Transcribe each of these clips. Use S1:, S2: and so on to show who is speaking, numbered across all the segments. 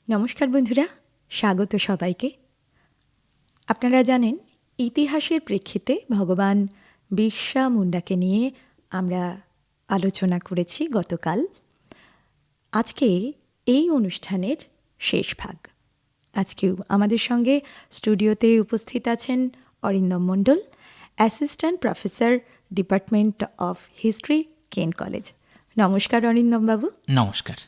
S1: নমস্কার বন্ধুরা, স্বাগত সবাইকে। আপনারা জানেন, ইতিহাসের প্রেক্ষিতে ভগবান বিরসা মুন্ডাকে নিয়ে আমরা আলোচনা করেছি গতকাল। আজকে এই অনুষ্ঠানের শেষ ভাগ। আজকেও আমাদের সঙ্গে স্টুডিওতে উপস্থিত আছেন Arindam Mondal, assistant professor, department of history, কেন কলেজ। নমস্কার অরিন্দম বাবু।
S2: নমস্কার।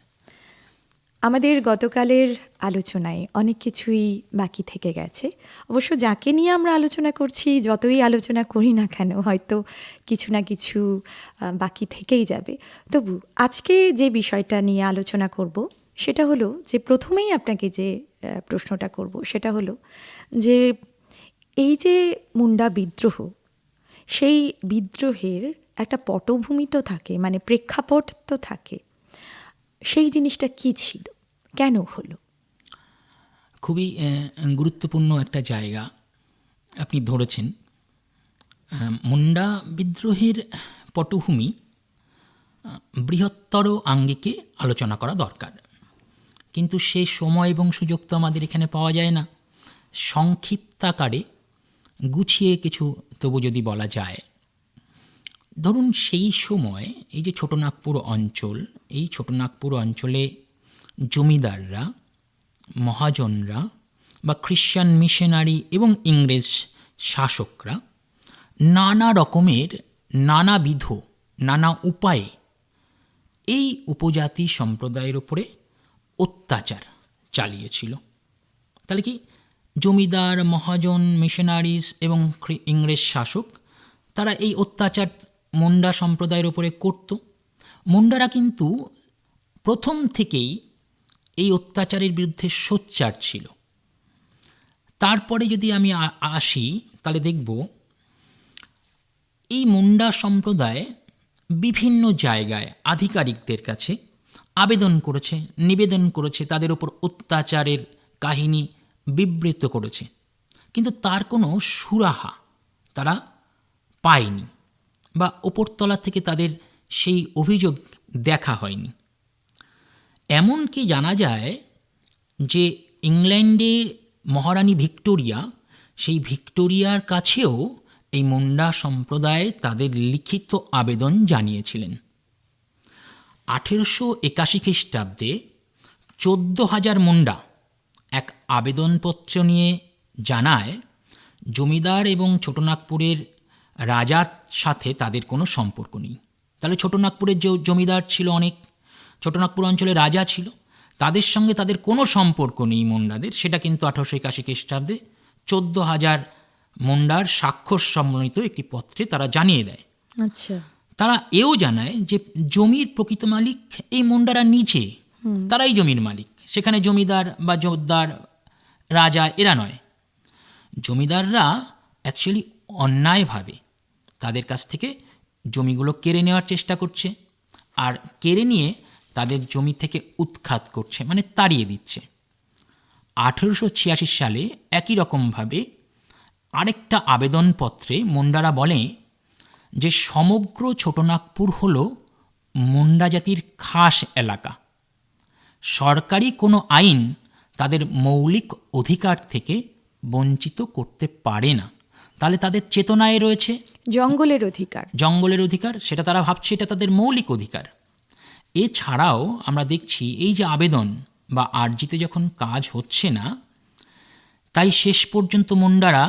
S1: আমাদের গতকালের আলোচনায় অনেক কিছুই বাকি থেকে গেছে। অবশ্য যাকে নিয়ে আমরা আলোচনা করছি, যতই আলোচনা করি না কেন, হয়তো কিছু না কিছু বাকি থেকেই যাবে। তবু আজকে যে বিষয়টা নিয়ে আলোচনা করব সেটা হলো যে, প্রথমেই আপনাকে যে প্রশ্নটা করব সেটা হলো যে, এই যে মুন্ডা বিদ্রোহ, সেই বিদ্রোহের একটা পটভূমি তো থাকে, মানে প্রেক্ষাপট তো থাকে। সেই জিনিসটা কি ছিল, কেন হলো?
S2: খুবই গুরুত্বপূর্ণ একটা জায়গা আপনি ধরেছেন। মুন্ডা বিদ্রোহের পটভূমি বৃহত্তর আঙ্গিকে আলোচনা করা দরকার, কিন্তু সে সময় এবং সুযোগ তো আমাদের এখানে পাওয়া যায় না। সংক্ষিপ্তাকারে গুছিয়ে কিছু তবু যদি বলা যায়, ধরুন সেই সময় এই যে ছোটনাগপুর অঞ্চল, এই ছোটনাগপুর অঞ্চলে জমিদাররা, মহাজনরা বা খ্রিশ্চান মিশনারি এবং ইংরেজ শাসকরা নানা রকমের, নানাবিধ, নানা উপায়ে এই উপজাতি সম্প্রদায়ের ওপরে অত্যাচার চালিয়েছিল। তাহলে কি, জমিদার, মহাজন, মিশনারিজ এবং ইংরেজ শাসক, তারা এই অত্যাচার মুন্ডা সম্প্রদায়ের ওপরে করত। মুন্ডারা কিন্তু প্রথম থেকেই এই অত্যাচারের বিরুদ্ধে সোচ্চার ছিল। তারপরে যদি আমি আসি, তাহলে দেখব এই মুন্ডা সম্প্রদায় বিভিন্ন জায়গায় আধিকারিকদের কাছে আবেদন করেছে, নিবেদন করেছে, তাদের উপর অত্যাচারের কাহিনী বিবৃত করেছে, কিন্তু তার কোনো সুরাহা তারা পায়নি, বা ওপরতলা থেকে তাদের সেই অভিযোগ দেখা হয়নি। এমনকি জানা যায় যে ইংল্যান্ডের মহারানী ভিক্টোরিয়া, সেই ভিক্টোরিয়ার কাছেও এই মুন্ডা সম্প্রদায় তাদের লিখিত আবেদন জানিয়েছিলেন। 1881 খ্রিস্টাব্দে 14,000 মুন্ডা এক আবেদনপত্র নিয়ে জানায় জমিদার এবং ছোটনাগপুরের রাজার সাথে তাদের কোনো সম্পর্ক নেই। তাহলে ছোটনাগপুরের যে জমিদার ছিল, অনেক ছোটনাগপুর অঞ্চলে রাজা ছিল, তাদের সঙ্গে তাদের কোনো সম্পর্ক নেই মুন্ডাদের। সেটা কিন্তু 1881 খ্রিস্টাব্দে 14,000 মুন্ডার স্বাক্ষর সম্বলিত একটি পত্রে তারা জানিয়ে দেয়।
S1: আচ্ছা।
S2: তারা এও জানায় যে জমির প্রকৃত মালিক এই মুন্ডারা নিজে, তারাই জমির মালিক। সেখানে জমিদার বা জোরদার, রাজা এরা নয়। জমিদাররা অ্যাকচুয়ালি অন্যায়ভাবে তাদের কাছ থেকে জমিগুলো কেড়ে নেওয়ার চেষ্টা করছে, আর কেড়ে নিয়ে তাদের জমি থেকে উৎখাত করছে, মানে তাড়িয়ে দিচ্ছে। 1886 সালে একই রকমভাবে আরেকটা আবেদনপত্রে মুন্ডারা বলে যে সমগ্র ছোটনাগপুর হল মুন্ডা জাতির খাস এলাকা, সরকারি কোনো আইন তাদের মৌলিক অধিকার থেকে বঞ্চিত করতে পারে না। তাহলে তাদের চেতনায় রয়েছে
S1: জঙ্গলের অধিকার,
S2: জঙ্গলের অধিকার, সেটা তারা ভাবছে এটা তাদের মৌলিক অধিকার। এছাড়াও আমরা দেখছি এই যে আবেদন বা আর্জিতে যখন কাজ হচ্ছে না, তাই শেষ পর্যন্ত মুন্ডারা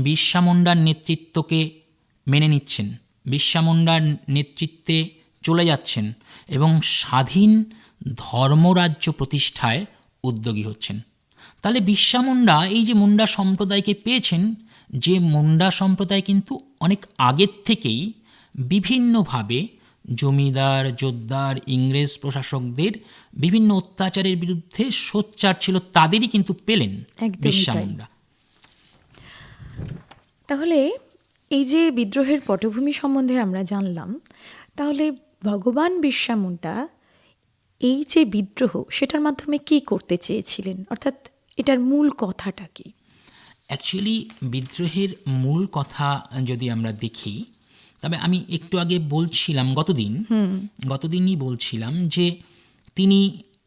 S2: বিরসা মুন্ডার নেতৃত্বকে মেনে নিচ্ছেন, বিরসা মুন্ডার নেতৃত্বে চলে যাচ্ছেন এবং স্বাধীন ধর্মরাজ্য প্রতিষ্ঠায় উদ্যোগী হচ্ছেন। তাহলে বিরসা মুন্ডা এই যে মুন্ডা সম্প্রদায়কে পেয়েছেন, যে মুন্ডা সম্প্রদায় কিন্তু অনেক আগের থেকেই বিভিন্নভাবে জমিদার, জোরদার, ইংরেজ প্রশাসকদের বিভিন্ন অত্যাচারের বিরুদ্ধে সোচ্চার ছিল, তাদেরই কিন্তু পেলেন বিরসা মুন্ডা।
S1: তাহলে এই যে বিদ্রোহের পটভূমি সম্বন্ধে আমরা জানলাম, তাহলে ভগবান বিরসা মুন্ডা এই যে বিদ্রোহ, সেটার মাধ্যমে কি করতে চেয়েছিলেন, অর্থাৎ এটার মূল কথাটা কি?
S2: অ্যাকচুয়ালি বিদ্রোহের মূল কথা যদি আমরা দেখি, তবে আমি একটু আগে বলছিলাম, গতদিনই বলছিলাম যে তিনি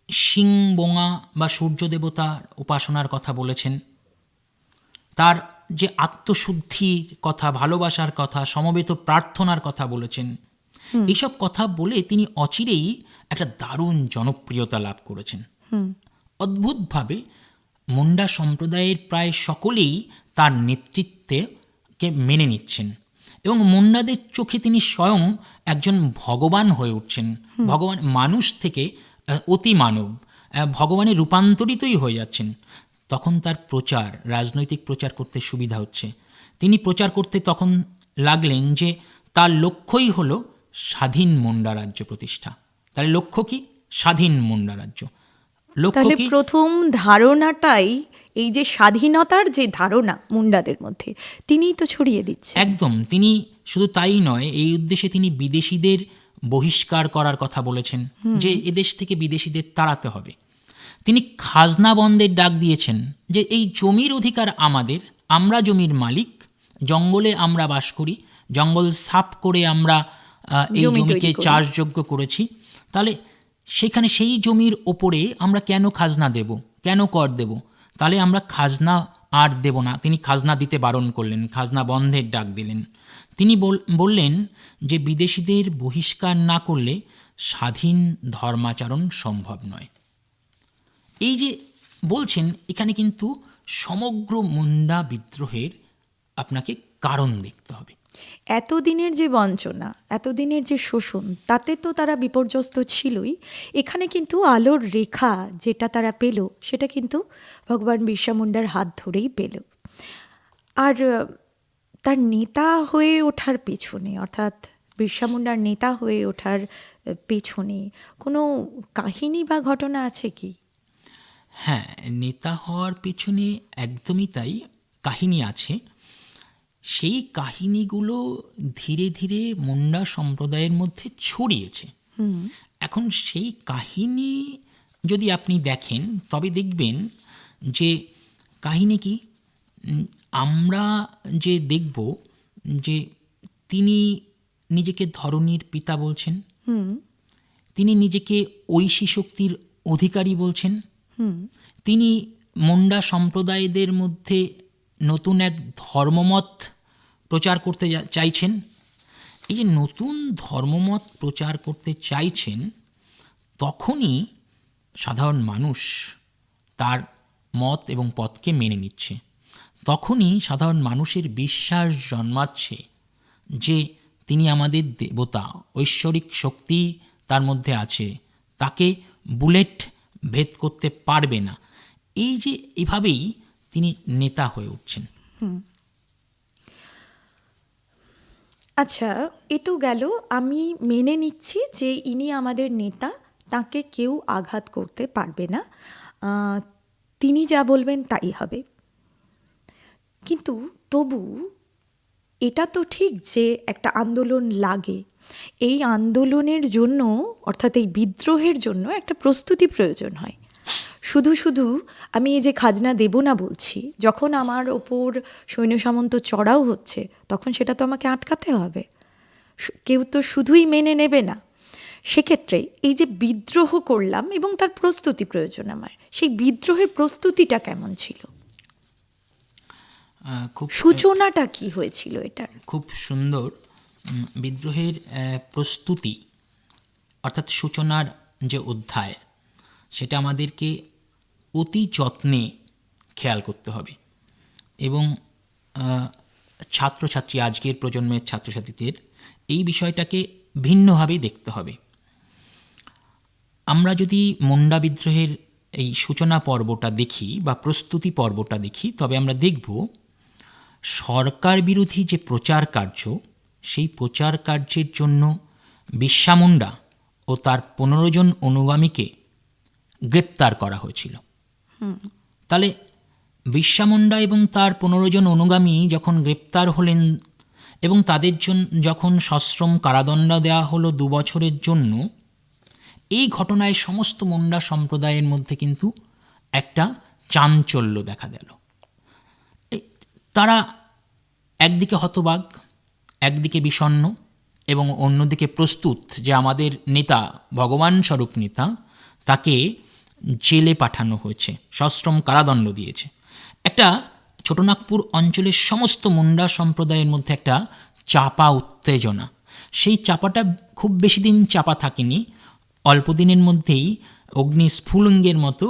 S2: শিংবোঙা বা সূর্য দেবতার উপাসনার কথা বলেছেন, তার যে আত্মশুদ্ধির কথা, ভালোবাসার কথা, সমবেত প্রার্থনার কথা বলেছেন। এইসব কথা বলে তিনি অচিরেই একটা দারুণ জনপ্রিয়তা লাভ করেছেন। অদ্ভুতভাবে মুন্ডা সম্প্রদায়ের প্রায় সকলেই তার নেতৃত্বকে মেনে নিচ্ছেন এবং মুন্ডাদের চোখে তিনি স্বয়ং একজন ভগবান হয়ে উঠছেন। ভগবান, মানুষ থেকে অতি মানব, ভগবানে রূপান্তরিতই হয়ে যাচ্ছেন। তখন তার প্রচার, রাজনৈতিক প্রচার করতে সুবিধা হচ্ছে। তিনি প্রচার করতে তখন লাগলেন যে তার লক্ষ্যই হলো স্বাধীন মুন্ডা রাজ্য প্রতিষ্ঠা। তার লক্ষ্য কি? স্বাধীন মুন্ডা রাজ্য। লক্ষ্য
S1: তাহলে
S2: কি?
S1: প্রথম ধারণাটাই এই যে স্বাধীনতার যে ধারণা মুন্ডাদের মধ্যে, তিনিই তো ছড়িয়ে দিচ্ছেন।
S2: একদম। তিনি শুধু তাই নয়, এই উদ্দেশ্যে তিনি বিদেশিদের বহিষ্কার করার কথা বলেছেন, যে এদেশ থেকে বিদেশিদের তাড়াতে হবে। তিনি খাজনা বন্ধের ডাক দিয়েছেন, যে এই জমির অধিকার আমাদের, আমরা জমির মালিক, জঙ্গলে আমরা বাস করি, জঙ্গল সাফ করে আমরা এই
S1: জমি
S2: জমিকে
S1: তৈরি করি।
S2: চাষযোগ্য করেছি, তাহলে সেখানে সেই জমির ওপরে আমরা কেন খাজনা দেব, কেন কর দেব? তাহলে আমরা খাজনা আর দেব না। তিনি খাজনা দিতে বারণ করলেন, খাজনা বন্ধের ডাক দিলেন। তিনি বললেন যে বিদেশিদের বহিষ্কার না করলে স্বাধীন ধর্মাচরণ সম্ভব নয়। এই যে বলছেন, এখানে কিন্তু সমগ্র মুন্ডা বিদ্রোহের আপনাকে কারণ দেখতে হবে।
S1: এতদিনের যে বঞ্চনা, এতদিনের যে শোষণ, তাতে তো তারা বিপর্যস্ত ছিলই। এখানে কিন্তু আলোর রেখা যেটা তারা পেল, সেটা কিন্তু ভগবান বিরসা মুন্ডার হাত ধরেই পেল। আর তার নেতা হয়ে ওঠার পেছনে, অর্থাৎ বিরসা মুন্ডার নেতা হয়ে ওঠার পেছনে কোনো কাহিনী বা ঘটনা আছে কি?
S2: হ্যাঁ, নেতা হওয়ার পেছনে একদমই তাই, কাহিনী আছে। সেই কাহিনীগুলো ধীরে ধীরে মুন্ডা সম্প্রদায়ের মধ্যে ছড়িয়েছে। এখন সেই কাহিনী যদি আপনি দেখেন, তবে দেখবেন যে কাহিনী কি, আমরা যে দেখব যে তিনি নিজেকে ধরণীর পিতা বলছেন, তিনি নিজেকে ঐশী শক্তির অধিকারী বলছেন, তিনি মুন্ডা সম্প্রদায়দের মধ্যে নতুন এক ধর্মমত প্রচার করতে চাইছেন। এই যে নতুন ধর্মমত প্রচার করতে চাইছেন, তখনই সাধারণ মানুষ তার মত এবং পথকে মেনে নিচ্ছে। তখনই সাধারণ মানুষের বিশ্বাস জন্মাচ্ছে যে তিনি আমাদের দেবতা, ঐশ্বরিক শক্তি তার মধ্যে আছে, তাকে বুলেট ভেদ করতে পারবে না। এই যে এভাবেই তিনি নেতা হয়ে উঠছেন।
S1: আচ্ছা, এ তো গেল, আমি মেনে নিচ্ছি যে ইনি আমাদের নেতা, তাকে কেউ আঘাত করতে পারবে না, তিনি যা বলবেন তাই হবে। কিন্তু তবু এটা তো ঠিক যে একটা আন্দোলন লাগে, এই আন্দোলনের জন্য, অর্থাৎ এই বিদ্রোহের জন্য একটা প্রস্তুতি প্রয়োজন হয়। শুধু শুধু আমি এই যে খাজনা দেব না বলছি, যখন আমার ওপর সৈন্য সামন্ত চড়াও হচ্ছে, তখন সেটা তো আমাকে আটকাতে হবে। কেউ তো শুধুই মেনে নেবে না। সেক্ষেত্রে এই যে বিদ্রোহ করলাম এবং তার প্রস্তুতি প্রয়োজন আমার, সেই বিদ্রোহের প্রস্তুতিটা কেমন ছিল?
S2: খুব
S1: সূচনাটা কি হয়েছিল এটার?
S2: খুব সুন্দর। বিদ্রোহের প্রস্তুতি অর্থাৎ সূচনার যে অধ্যায়, সেটা আমাদেরকে অতি যত্নে খেয়াল করতে হবে এবং ছাত্রছাত্রী, আজকের প্রজন্মের ছাত্রছাত্রীদের এই বিষয়টাকে ভিন্নভাবেই দেখতে হবে। আমরা যদি মুন্ডা বিদ্রোহের এই সূচনা পর্বটা দেখি বা প্রস্তুতি পর্বটা দেখি, তবে আমরা দেখব সরকার বিরোধী যে প্রচার কার্য, সেই প্রচার কার্যের জন্য বিরসা মুন্ডা ও তার 15 জন অনুগামীকে গ্রেপ্তার করা হয়েছিল। তাহলে বিরসা মুন্ডা এবং তার 15 জন অনুগামী যখন গ্রেপ্তার হলেন এবং তাদের যখন সশ্রম কারাদণ্ড দেওয়া হলো 2 বছরের জন্য, এই ঘটনায় সমস্ত মুন্ডা সম্প্রদায়ের মধ্যে কিন্তু একটা চাঞ্চল্য দেখা গেল। তারা একদিকে হতবাক, একদিকে বিষণ্ণ এবং অন্যদিকে প্রস্তুত যে আমাদের নেতা, ভগবান স্বরূপ নেতা, তাকে জেলে পাঠানো হয়েছে, সশ্রম কারাদণ্ড দিয়েছে। একটা ছোটনাগপুর অঞ্চলের সমস্ত মুন্ডা সম্প্রদায়ের মধ্যে একটা চাপা উত্তেজনা, সেই চাপাটা খুব বেশি দিন চাপা থাকেনি, অল্প দিনের মধ্যেই অগ্নিস্ফুলিঙ্গের মতো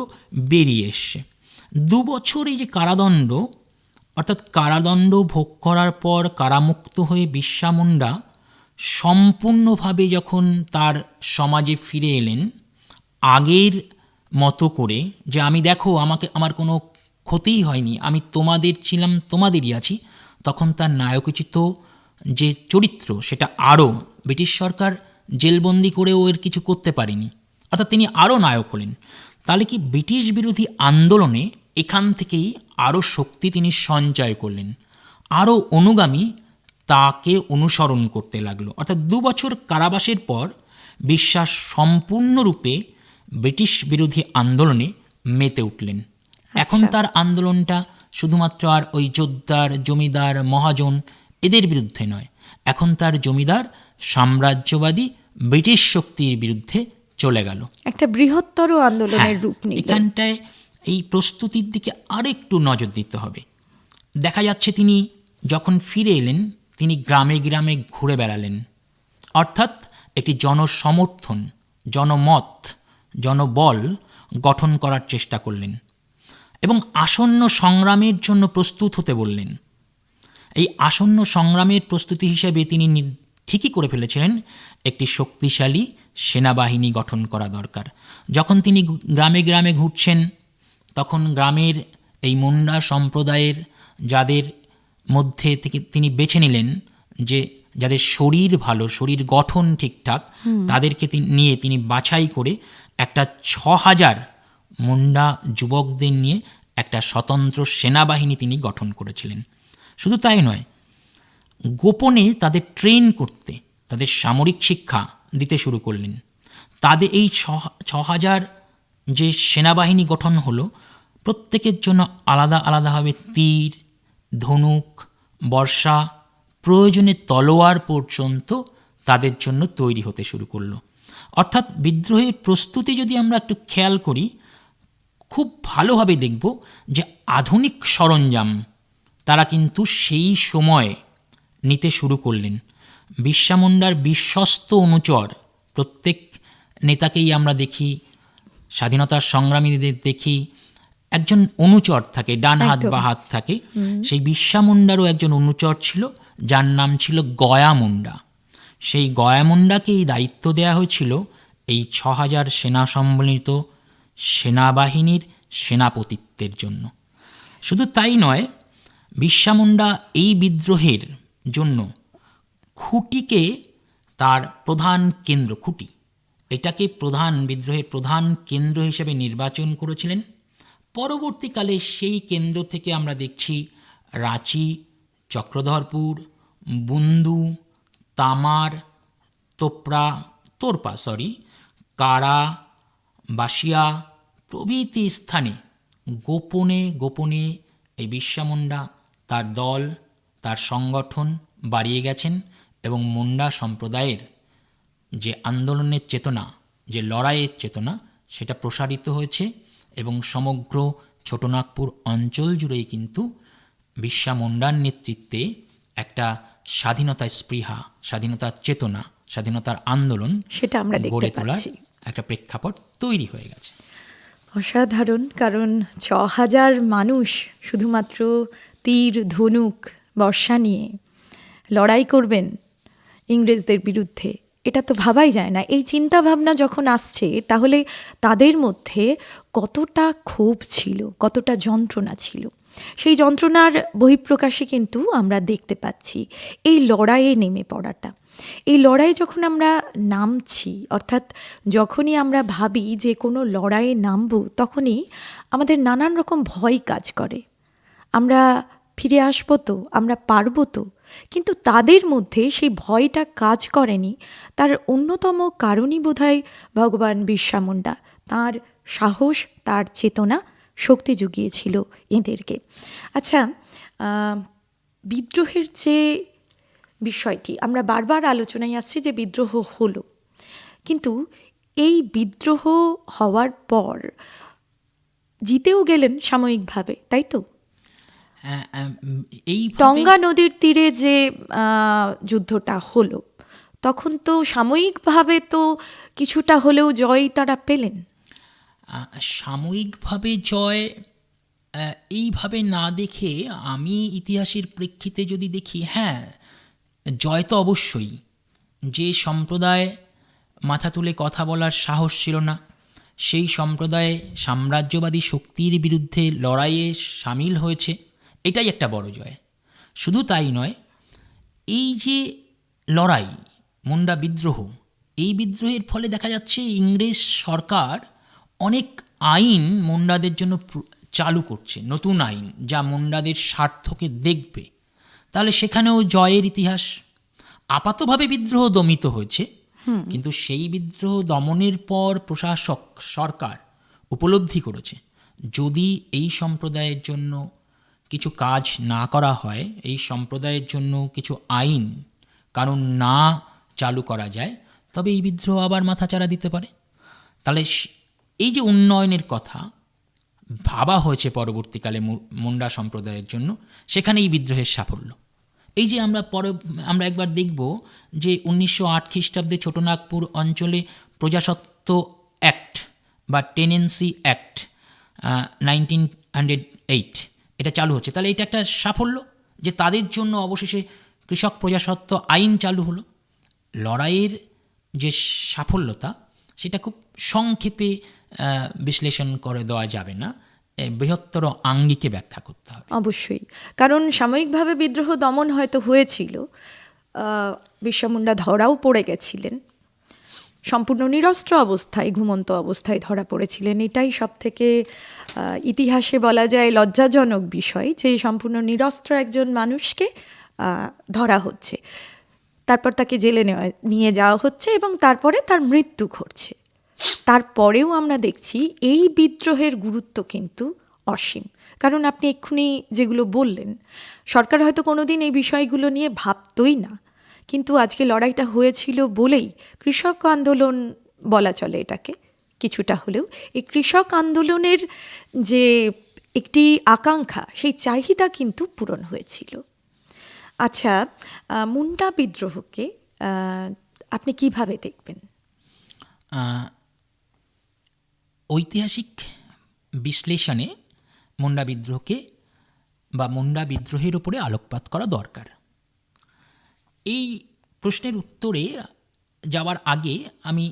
S2: বেরিয়ে এসছে। 2 বছর এই যে কারাদণ্ড, অর্থাৎ কারাদণ্ড ভোগ করার পর কারামুক্ত হয়ে বিরসা মুন্ডা সম্পূর্ণভাবে যখন তার সমাজে ফিরে এলেন, আগের মতো করে যে আমি দেখো আমাকে, আমার কোনো ক্ষতিই হয়নি, আমি তোমাদের ছিলাম, তোমাদেরই আছি, তখন তার নায়কোচিত যে চরিত্র সেটা আরও, ব্রিটিশ সরকার জেলবন্দি করেও এর কিছু করতে পারেনি, অর্থাৎ তিনি আরও নায়ক হলেন। তাহলে কি ব্রিটিশ বিরোধী আন্দোলনে এখান থেকেই আরও শক্তি তিনি সঞ্চয় করলেন, আরও অনুগামী তাকে অনুসরণ করতে লাগলো। অর্থাৎ 2 বছর কারাবাসের পর বিশ্বাস সম্পূর্ণরূপে ব্রিটিশ বিরোধী আন্দোলনে মেতে উঠলেন। এখন তার আন্দোলনটা শুধুমাত্র আর ওই জোদ্দার, জমিদার, মহাজন এদের বিরুদ্ধে নয়, এখন তার জমিদার সাম্রাজ্যবাদী ব্রিটিশ শক্তির বিরুদ্ধে চলে গেল,
S1: একটা বৃহত্তর আন্দোলনের রূপ নিল।
S2: এখানটায় এই প্রস্তুতির দিকে আরেকটু নজর দিতে হবে। দেখা যাচ্ছে তিনি যখন ফিরে এলেন, তিনি গ্রামে গ্রামে ঘুরে বেড়ালেন, অর্থাৎ একটি জনসমর্থন, জনমত, জনবল গঠন করার চেষ্টা করলেন এবং আসন্ন সংগ্রামের জন্য প্রস্তুত হতে বললেন। এই আসন্ন সংগ্রামের প্রস্তুতি হিসেবে তিনি ঠিকই করে ফেলেছিলেন একটি শক্তিশালী সেনাবাহিনী গঠন করা দরকার। যখন তিনি গ্রামে গ্রামে ঘুরছেন, তখন গ্রামের এই মুন্ডা সম্প্রদায়ের যাদের মধ্যে থেকে তিনি বেছে নিলেন যে যাদের শরীর ভালো, শরীর গঠন ঠিকঠাক, তাদেরকে নিয়ে তিনি বাছাই করে একটা 6000 মুন্ডা যুবকদের নিয়ে একটা স্বতন্ত্র সেনাবাহিনী তিনি গঠন করেছিলেন। শুধু তাই নয়, গোপনে তাদের ট্রেন করতে, তাদের সামরিক শিক্ষা দিতে শুরু করলেন। তাদের এই 6000 যে সেনাবাহিনী গঠন হলো, প্রত্যেকের জন্য আলাদা আলাদাভাবে তীর, ধনুক, বর্ষা, প্রয়োজনে তলোয়ার পর্যন্ত তাদের জন্য তৈরি হতে শুরু করলো। অর্থাৎ বিদ্রোহের প্রস্তুতি যদি আমরা একটু খেয়াল করি, খুব ভালোভাবে দেখব যে আধুনিক সরঞ্জাম তারা কিন্তু সেই সময় নিতে শুরু করলেন। বিরসা মুন্ডার বিশ্বস্ত অনুচর, প্রত্যেক নেতাকেই আমরা দেখি, স্বাধীনতার সংগ্রামীদের দেখি, একজন অনুচর থাকে, ডান হাত বা হাত থাকে। সেই বিরসা মুন্ডারও একজন অনুচর ছিল, যার নাম ছিল গয়া মুন্ডা। সেই গয়া মুন্ডাকেই দায়িত্ব দেওয়া হয়েছিল এই 6000 সেনা সম্বলিত সেনাবাহিনীর সেনাপতিত্বের জন্য। শুধু তাই নয়, বিরসা মুন্ডা এই বিদ্রোহের জন্য খুঁটিকে তার প্রধান কেন্দ্র, খুঁটি এটাকে বিদ্রোহের প্রধান কেন্দ্র হিসেবে নির্বাচন করেছিলেন। পরবর্তীকালে সেই কেন্দ্র থেকে আমরা দেখছি রাঁচি, চক্রধরপুর, বুন্দু, তামার, তোরপা, কারা, বাসিয়া প্রভৃতি স্থানে গোপনে গোপনে এই বিরসা মুন্ডা তার দল, তার সংগঠন বাড়িয়ে গেছেন এবং মুন্ডা সম্প্রদায়ের যে আন্দোলনের চেতনা, যে লড়াইয়ের চেতনা, সেটা প্রসারিত হয়েছে এবং সমগ্র ছোটনাগপুর অঞ্চল জুড়েই কিন্তু বিরসা মুন্ডার নেতৃত্বে একটা স্বাধীনতার স্পৃহা, স্বাধীনতার চেতনা, স্বাধীনতার আন্দোলন
S1: সেটা আমরা
S2: গড়ে
S1: দেখতে
S2: তোলার
S1: পাচ্ছি।
S2: একটা প্রেক্ষাপট তৈরি হয়ে গেছে।
S1: অসাধারণ, কারণ 6000 মানুষ শুধুমাত্র তীর, ধনুক, বর্ষা নিয়ে লড়াই করবেন ইংরেজদের বিরুদ্ধে, এটা তো ভাবাই যায় না। এই চিন্তা ভাবনা যখন আসছে, তাহলে তাদের মধ্যে কতটা ক্ষোভ ছিল, কতটা যন্ত্রণা ছিল। সেই যন্ত্রণার বহিঃপ্রকাশই কিন্তু আমরা দেখতে পাচ্ছি এই লড়াইয়ে নেমে পড়াটা। এই লড়াইয়ে যখন আমরা নামছি, অর্থাৎ যখনই আমরা ভাবি যে কোনো লড়াইয়ে নামব, তখনই আমাদের নানান রকম ভয় কাজ করে। আমরা ফিরে আসবো তো, আমরা পারবো তো, কিন্তু তাদের মধ্যে সেই ভয়টা কাজ করেনি। তার অন্যতম কারণই বোধহয় ভগবান বিরসা মুন্ডা, তাঁর সাহস, তার চেতনা শক্তি জুগিয়েছিল এদেরকে। আচ্ছা, বিদ্রোহের যে বিষয়টি আমরা বারবার আলোচনায় আসছি যে বিদ্রোহ হলো, কিন্তু এই বিদ্রোহ হওয়ার পর জিতেও গেলেন সাময়িকভাবে, তাই তো?
S2: এই
S1: টঙ্গা নদীর তীরে যে যুদ্ধটা হলো, তখন তো সাময়িকভাবে তো কিছুটা হলেও জয় তারা পেলেন।
S2: সাময়িকভাবে জয় এইভাবে না দেখে আমি ইতিহাসের প্রেক্ষিতে যদি দেখি, হ্যাঁ, জয় তো অবশ্যই। যে সম্প্রদায় মাথা তুলে কথা বলার সাহস ছিল না, সেই সম্প্রদায় সাম্রাজ্যবাদী শক্তির বিরুদ্ধে লড়াইয়ে সামিল হয়েছে, এটাই একটা বড় জয়। শুধু তাই নয়, এই যে লড়াই, মুন্ডা বিদ্রোহ, এই বিদ্রোহের ফলে দেখা যাচ্ছে ইংরেজ সরকার অনেক আইন মুন্ডাদের জন্য চালু করছে, নতুন আইন যা মুন্ডাদের স্বার্থকে দেখবে। তাহলে সেখানেও জয়ের ইতিহাস। আপাতভাবে বিদ্রোহ দমিত হয়েছে, কিন্তু সেই বিদ্রোহ দমনের পর প্রশাসক সরকার উপলব্ধি করেছে, যদি এই সম্প্রদায়ের জন্য কিছু কাজ না করা হয়, এই সম্প্রদায়ের জন্য কিছু আইন কারণ না চালু করা যায়, তবে এই বিদ্রোহ আবার মাথাচাড়া দিতে পারে। তাহলে এই যে উন্নয়নের কথা ভাবা হয়েছে পরবর্তীকালে মুন্ডা সম্প্রদায়ের জন্য, সেখানে এই বিদ্রোহের সাফল্য। এই যে আমরা একবার দেখব যে 1908 খ্রিস্টাব্দে ছোটনাগপুর অঞ্চলে প্রজাসত্ব অ্যাক্ট বা টেনেন্সি অ্যাক্ট 1908 এটা চালু হচ্ছে। তাহলে এটা একটা সাফল্য যে তাদের জন্য অবশেষে কৃষক প্রজাসত্ব আইন চালু হলো। লড়াইয়ের যে সাফল্যতা, সেটা খুব সংক্ষেপে বিশ্লেষণ করে দেওয়া যাবে না, বৃহত্তর আঙ্গিকে ব্যাখ্যা করতে হবে।
S1: অবশ্যই, কারণ সাময়িকভাবে বিদ্রোহ দমন হয়তো হয়েছিল, বিরসা মুন্ডা ধরাও পড়ে গেছিলেন, সম্পূর্ণ নিরস্ত্র অবস্থায়, ঘুমন্ত অবস্থায় ধরা পড়েছিলেন। এটাই সব থেকে ইতিহাসে বলা যায় লজ্জাজনক বিষয়, যে সম্পূর্ণ নিরস্ত্র একজন মানুষকে ধরা হচ্ছে, তারপর তাকে জেলে নিয়ে যাওয়া হচ্ছে এবং তারপরে তার মৃত্যু ঘটছে। তারপরেও আমরা দেখছি এই বিদ্রোহের গুরুত্ব কিন্তু অসীম। কারণ আপনি এক্ষুনি যেগুলো বললেন, সরকার হয়তো কোনোদিন এই বিষয়গুলো নিয়ে ভাবতই না, কিন্তু আজকে লড়াইটা হয়েছিল বলেই কৃষক আন্দোলন বলা চলে এটাকে কিছুটা হলেও, এই কৃষক আন্দোলনের যে একটি আকাঙ্ক্ষা, সেই চাহিদা কিন্তু পূরণ হয়েছিল। আচ্ছা, মুন্ডা বিদ্রোহকে আপনি কিভাবে দেখবেন?
S2: ঐতিহাসিক বিশ্লেষণে মুন্ডা বিদ্রোহকে বা মুন্ডা বিদ্রোহের উপরে আলোকপাত করা দরকার। এই প্রশ্নের উত্তরে যাওয়ার আগে আমি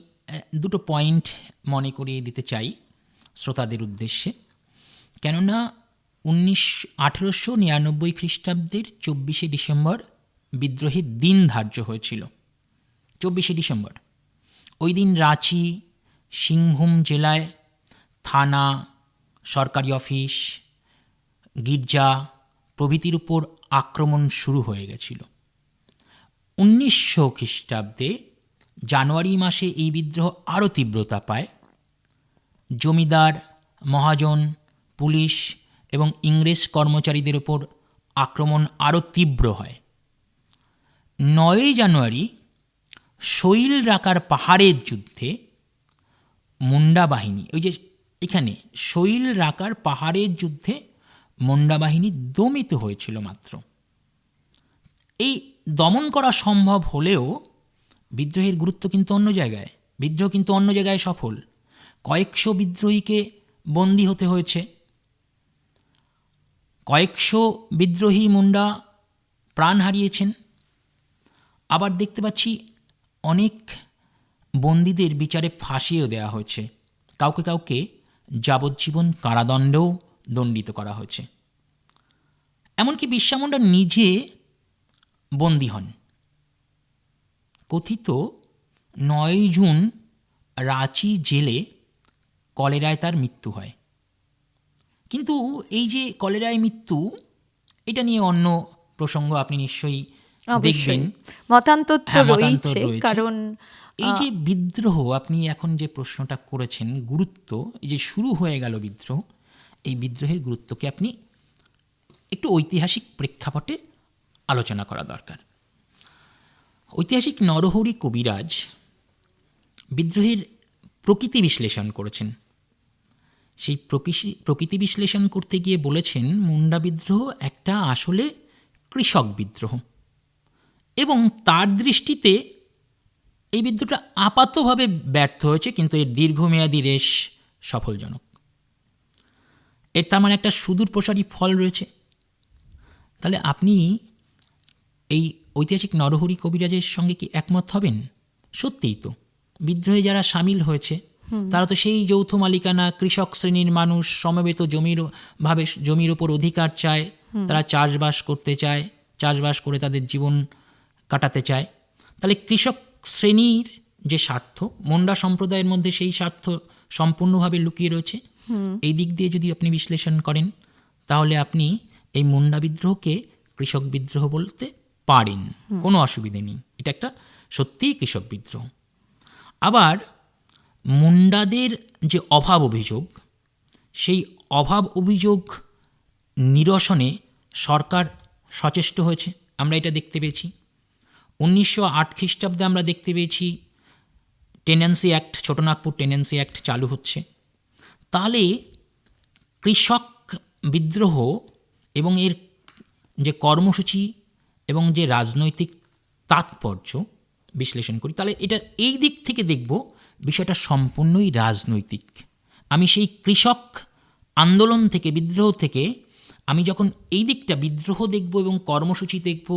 S2: দুটো পয়েন্ট মনে করিয়ে দিতে চাই শ্রোতাদের উদ্দেশ্যে। কেননা 1899 খ্রিস্টাব্দের 24শে ডিসেম্বর বিদ্রোহের দিন ধার্য হয়েছিল। 24শে ডিসেম্বর, ওই দিন রাঁচি, সিংভূম জেলায় থানা, সরকারি অফিস, গির্জা প্রভৃতির উপর আক্রমণ শুরু হয়ে গেছিল। 1900 খ্রিস্টাব্দে জানুয়ারি মাসে এই বিদ্রোহ আরও তীব্রতা পায়। জমিদার, মহাজন, পুলিশ এবং ইংরেজ কর্মচারীদের ওপর আক্রমণ আরও তীব্র হয়। 9 জানুয়ারি শৈল রাকার পাহাড়ের যুদ্ধে মুন্ডা বাহিনী, ওই যে এখানে শৈল রাকার পাহাড়ের যুদ্ধে মুন্ডা বাহিনী দমিত হয়েছিল মাত্র। এই দমন করা সম্ভব হলেও বিদ্রোহের গুরুত্ব কিন্তু অন্য জায়গায়, বিদ্রোহ কিন্তু অন্য জায়গায় সফল। কয়েকশো বিদ্রোহীকে বন্দী হতে হয়েছে, কয়েকশো বিদ্রোহী মুন্ডা প্রাণ হারিয়েছেন। আবার দেখতে পাচ্ছি অনেক বন্দীদের বিচারে ফাঁসিও দেওয়া হয়েছে, কাউকে কাউকে যাবজ্জীবন কারাদণ্ডেও দণ্ডিত করা হয়েছে। এমনকি বিরসা মুন্ডা নিজে বন্দী হন। কথিত 9 জুন রাঁচি জেলে কলেরায় তার মৃত্যু হয়। কিন্তু এই যে কলেরায় মৃত্যু, এটা নিয়ে অন্য প্রসঙ্গ আপনি নিশ্চয়ই দেখবেন,
S1: মতান্তর
S2: রয়েছে।
S1: কারণ
S2: এই যে বিদ্রোহ, আপনি এখন যে প্রশ্নটা করেছেন, গুরুত্ব, এই যে শুরু হয়ে গেল বিদ্রোহ, এই বিদ্রোহের গুরুত্বকে আপনি একটু ঐতিহাসিক প্রেক্ষাপটে আলোচনা করা দরকার। ঐতিহাসিক নরহরি কবিরাজ বিদ্রোহের প্রকৃতি বিশ্লেষণ করেছেন। সেই প্রকৃতি বিশ্লেষণ করতে গিয়ে বলেছেন মুন্ডা বিদ্রোহ একটা আসলে কৃষক বিদ্রোহ, এবং তার দৃষ্টিতে এই বিদ্রোহটা আপাতভাবে ব্যর্থ হয়েছে, কিন্তু এর দীর্ঘমেয়াদী রেশ সফলজনক। এর তার মানে একটা সুদূর প্রসারী ফল রয়েছে। তাহলে আপনি এই ঐতিহাসিক নরহরি কবিরাজের সঙ্গে কি একমত হবেন? সত্যিই তো বিদ্রোহে যারা সামিল হয়েছে তারা তো সেই যৌথ মালিকানা, কৃষক শ্রেণীর মানুষ, সমবেত জমির ওপর অধিকার চায়, তারা চাষবাস করতে চায়, চাষবাস করে তাদের জীবন কাটাতে চায়। তাহলে কৃষক শ্রেণীর যে স্বার্থ, মুন্ডা সম্প্রদায়ের মধ্যে সেই স্বার্থ সম্পূর্ণভাবে লুকিয়ে রয়েছে। এই দিক দিয়ে যদি আপনি বিশ্লেষণ করেন তাহলে আপনি এই মুন্ডা বিদ্রোহকে কৃষক বিদ্রোহ বলতে পারেন, কোনো অসুবিধে নেই। এটা একটা সত্যিই কৃষক বিদ্রোহ। আবার মুন্ডাদের যে অভাব অভিযোগ, সেই অভাব অভিযোগ নিরসনে সরকার সচেষ্ট হয়েছে, আমরা এটা দেখতে পেয়েছি। 1908 খ্রিস্টাব্দে আমরা দেখতে পেয়েছি tenancy act, Chotanagpur tenancy act চালু হচ্ছে। তাহলে কৃষক বিদ্রোহ এবং এর যে কর্মসূচি এবং যে রাজনৈতিক তাৎপর্য বিশ্লেষণ করি, তাহলে এটা এই দিক থেকে দেখব বিষয়টা সম্পূর্ণই রাজনৈতিক। আমি সেই কৃষক আন্দোলন থেকে, বিদ্রোহ থেকে আমি যখন এই দিকটা বিদ্রোহ দেখব এবং কর্মসূচি দেখব,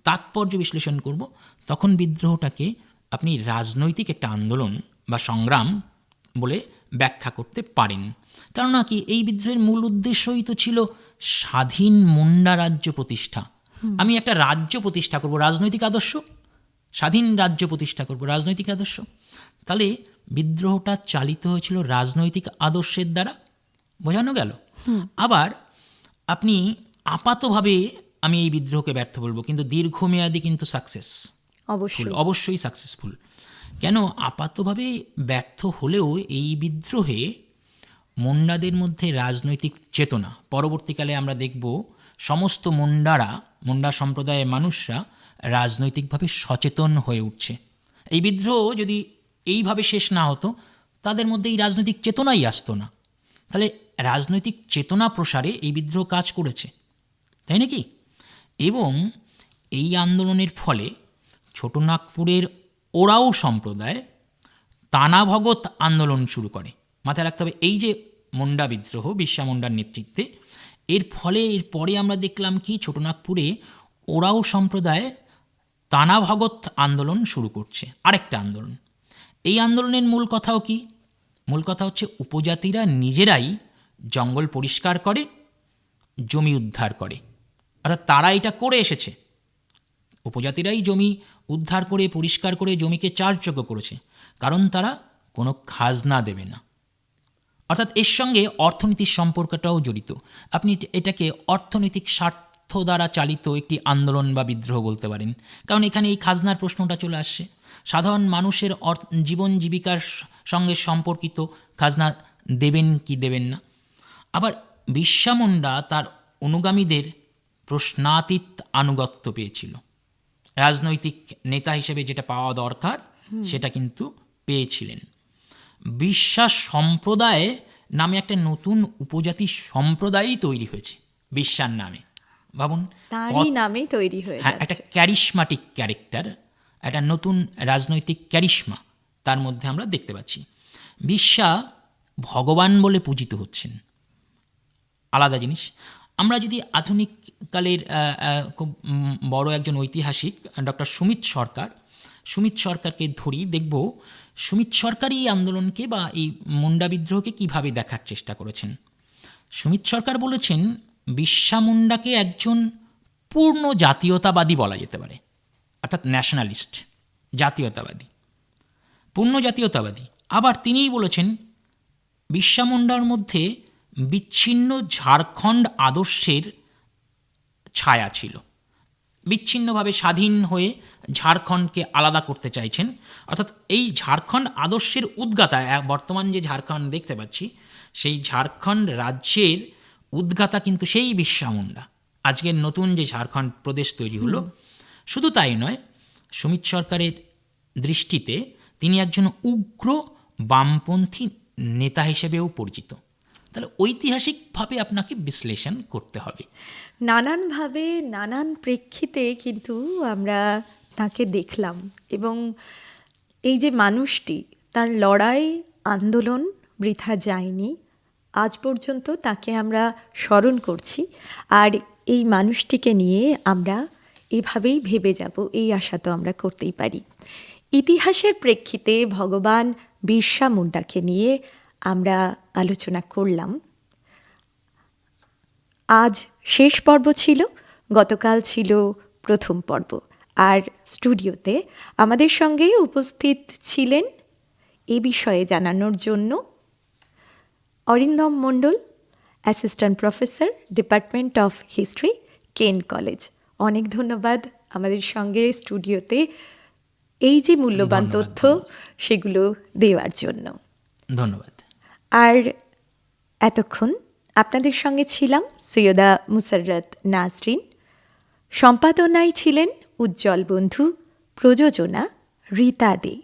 S2: তাৎপর্য বিশ্লেষণ করব, তখন বিদ্রোহটাকে আপনি রাজনৈতিক একটা আন্দোলন বা সংগ্রাম বলে ব্যাখ্যা করতে পারেন। কেননা কি, এই বিদ্রোহের মূল উদ্দেশ্যই তো ছিল স্বাধীন মুন্ডা রাজ্য প্রতিষ্ঠা। আমি একটা রাজ্য প্রতিষ্ঠা করব, রাজনৈতিক আদর্শ, স্বাধীন রাজ্য প্রতিষ্ঠা করব, রাজনৈতিক আদর্শ। তাহলে বিদ্রোহটা চালিত হয়েছিল রাজনৈতিক আদর্শের দ্বারা, বোঝানো গেল। আবার আপনি আপাতভাবে আমি এই বিদ্রোহকে ব্যর্থ বলবো, কিন্তু দীর্ঘমেয়াদী কিন্তু অবশ্যই সাকসেসফুল। কেন আপাতভাবে ব্যর্থ হলেও এই বিদ্রোহে মুন্ডাদের মধ্যে রাজনৈতিক চেতনা, পরবর্তীকালে আমরা দেখব সমস্ত মুন্ডা সম্প্রদায়ের মানুষরা রাজনৈতিকভাবে সচেতন হয়ে উঠছে। এই বিদ্রোহ যদি এইভাবে শেষ না হতো, তাদের মধ্যে এই রাজনৈতিক চেতনাই আসতো না। তাহলে রাজনৈতিক চেতনা প্রসারে এই বিদ্রোহ কাজ করেছে, তাই নাকি? এবং এই আন্দোলনের ফলে ছোটনাগপুরের ওরাও সম্প্রদায় তানাভগত আন্দোলন শুরু করে। মাথায় রাখতে হবে, এই যে মুন্ডা বিদ্রোহ বিরসা মুন্ডার নেতৃত্বে, এর পরে আমরা দেখলাম কি, ছোটনাগপুরে ওরাও সম্প্রদায় তানাভগত আন্দোলন শুরু করছে, আরেকটা আন্দোলন। এই আন্দোলনের মূল কথাও কি? মূল কথা হচ্ছে উপজাতিরা নিজেরাই জঙ্গল পরিষ্কার করে, জমি উদ্ধার করে। অর্থাৎ তারা এটা করে এসেছে, উপজাতিরাই জমি উদ্ধার করে, পরিষ্কার করে জমিকে চাষযোগ্য করেছে, কারণ তারা কোনো খাজনা দেবে না। অর্থাৎ এর সঙ্গে অর্থনীতির সম্পর্কটাও জড়িত। আপনি এটাকে অর্থনৈতিক স্বার্থ দ্বারা চালিত একটি আন্দোলন বা বিদ্রোহ বলতে পারেন, কারণ এখানে এই খাজনার প্রশ্নটা চলে আসছে। সাধারণ মানুষের জীবন জীবিকার সঙ্গে সম্পর্কিত খাজনা দেবেন কি দেবেন না। আবার বিরসা মুন্ডা তার অনুগামীদের প্রশ্নাতীত আনুগত্য পেয়েছিল, রাজনৈতিক নেতা হিসেবে যেটা পাওয়া দরকার সেটা কিন্তু পেয়েছিলেন। বিরসা সম্প্রদায় নামে একটা নতুন উপজাতি সম্প্রদায়ই তৈরি হয়েছে বিরসার নামে। ভাবুন,
S1: তারই নামেই তৈরি হয়ে
S2: হ্যাঁ, একটা ক্যারিশমাটিক ক্যারেক্টার, একটা নতুন রাজনৈতিক ক্যারিশমা তার মধ্যে আমরা দেখতে পাচ্ছি। বিরসা ভগবান বলে পূজিত হচ্ছেন, আলাদা জিনিস। আমরা যদি আধুনিক কালের খুব বড় একজন ঐতিহাসিক ডক্টর সুমিত সরকারকে ধরি, দেখব সুমিত সরকার এই আন্দোলনকে বা এই মুন্ডা বিদ্রোহকে কীভাবে দেখার চেষ্টা করেছেন। সুমিত সরকার বলেছেন বিরসা মুন্ডাকে একজন পূর্ণ জাতীয়তাবাদী বলা যেতে পারে, অর্থাৎ ন্যাশনালিস্ট, জাতীয়তাবাদী, পূর্ণ জাতীয়তাবাদী। আবার তিনিই বলেছেন বিরসা মুন্ডার মধ্যে বিচ্ছিন্ন ঝাড়খণ্ড আদর্শের ছায়া ছিল, বিচ্ছিন্নভাবে স্বাধীন হয়ে ঝাড়খণ্ডকে আলাদা করতে চাইছেন। অর্থাৎ এই ঝাড়খণ্ড আদর্শের উদ্গাতা, বর্তমান যে ঝাড়খণ্ড দেখতে পাচ্ছি, সেই ঝাড়খণ্ড রাজ্যের উদ্গাতা কিন্তু সেই বিরসা মুন্ডা, আজকের নতুন যে ঝাড়খণ্ড প্রদেশ তৈরি হলো। শুধু তাই নয়, সুমিত সরকারের দৃষ্টিতে তিনি একজন উগ্র বামপন্থী নেতা হিসেবেও পরিচিত। তাহলে ঐতিহাসিকভাবে আপনাকে বিশ্লেষণ করতে হবে।
S1: নানানভাবে নানান প্রেক্ষিতে কিন্তু আমরা তাকে দেখলাম, এবং এই যে মানুষটি, তার লড়াই আন্দোলন বৃথা যায়নি। আজ পর্যন্ত তাকে আমরা স্মরণ করছি, আর এই মানুষটিকে নিয়ে আমরা এভাবেই ভেবে যাব, এই আশা তো আমরা করতেই পারি। ইতিহাসের প্রেক্ষিতে ভগবান বিরসা মুন্ডাকে নিয়ে আমরা আলোচনা করলাম। আজ শেষ পর্ব ছিল, গতকাল ছিল প্রথম পর্ব। আর স্টুডিওতে আমাদের সঙ্গে উপস্থিত ছিলেন এ বিষয়ে জানানোর জন্য Arindam Mondal, assistant professor, department of history, কেন কলেজ। অনেক ধন্যবাদ আমাদের সঙ্গে স্টুডিওতে এই যে মূল্যবান তথ্য সেগুলো দেওয়ার জন্য।
S2: ধন্যবাদ।
S1: আর এতক্ষণ আপনাদের সঙ্গে ছিলাম সৈয়দা মুসাররত নাজরিন। সম্পাদনায় ছিলেন উজ্জ্বল বন্ধু, প্রযোজনা রীতা দে।